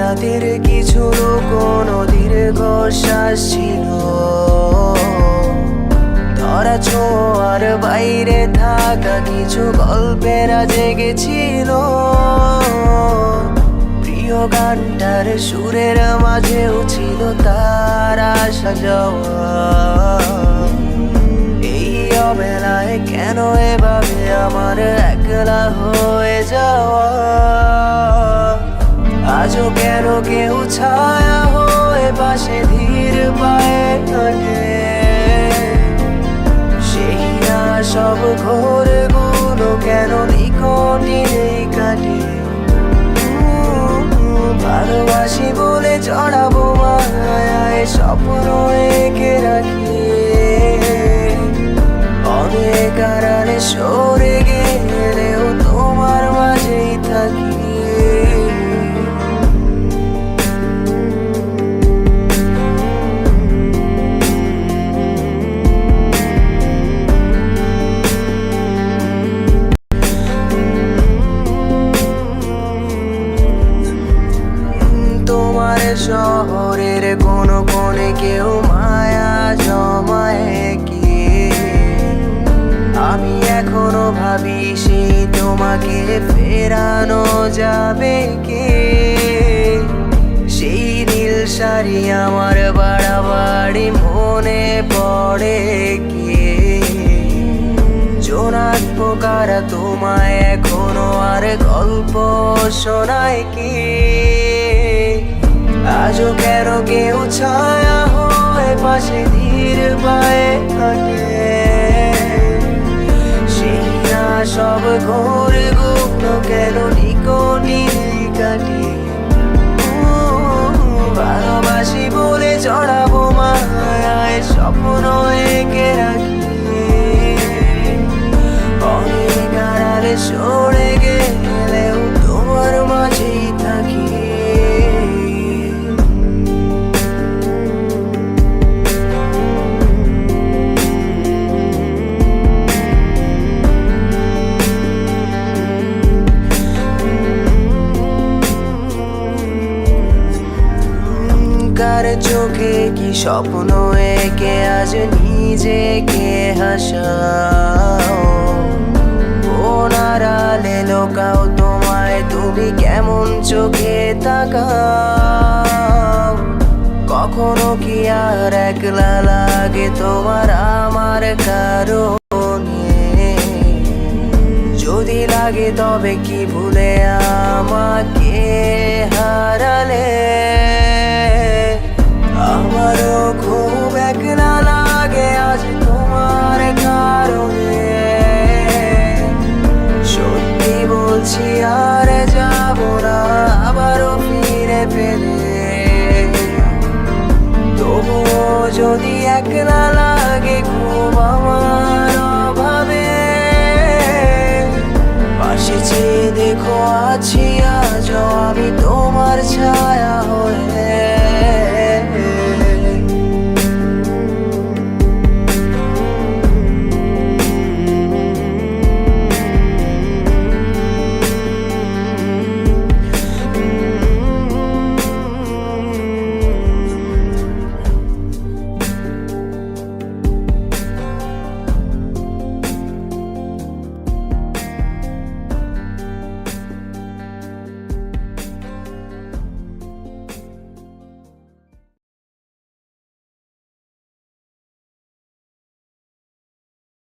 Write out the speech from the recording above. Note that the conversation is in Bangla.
রাতের কিছু লুকোনো দীর্ঘশ্বাস ছিল, ধরা ছোঁয়ার বাইরে থাকা কিছু গল্পেরা জেগেছিল। প্রিয় গানটার সুরের মাঝেও ছিল তার আসা যাওয়া। এই অবেলায় কেন এভাবে আমার একলা হয়ে যাওয়া? আজও কেন কেউ ছায়া হয়ে পাশে ধীর পায়ে থাকে? সেই না সব ঘোরগুলো কেন নিকটে কাটে? ভালোবাসি বলে চড়াবো মায়ায় স্বপ্ন এঁকে রাখি, অনেক আড়ালে সরে গেলেও তোমার মাঝেই থাকি। তোমার শহরের কোন কোণে কেউ মায়া জমায় কি? আমি এখনো ভাবি সেই তোমাকে ফেরানো যাবে কি? সেই নীল শাড়ি আমার বাড়াবাড়ি মনে পড়ে কি? জোনাক পোকারা তোমায় এখনো আর গল্প শোনায় কি? আজও কেন কেউ ছায়া হয়ে পাশে ধীর পায়ে হাঁটে? সেই না সব ঘোরগুলো কেন নিকটে কাটে? ভালোবাসি বলে চড়াবো মায়ায় স্বপ্ন এঁকে রাখি, অনেক আড়ালে সরে গেলেও তোমার মাঝেই থাকি। কার চোখে কি স্বপ্ন এঁকে আজ নিজেকে হাসাও? কোন আড়ালে লোকাও তোমায় তুমি কেমন চোখে তাকাও? কখনো কি আর একলা লাগে তোমার আমার কারণে? যদি লাগে তবে কি ভুলে আমাকে হারালে? আমারও খুব একলা লাগে আজ তোমার কারণে। সত্যি বলছি আর যাবো না আবারও ফিরে পেলে। তবুও যদি একলা লাগে খুব আমার অভাবে, পাশে চেয়ে দেখো আছি আজও আমি তোমার ছায়া।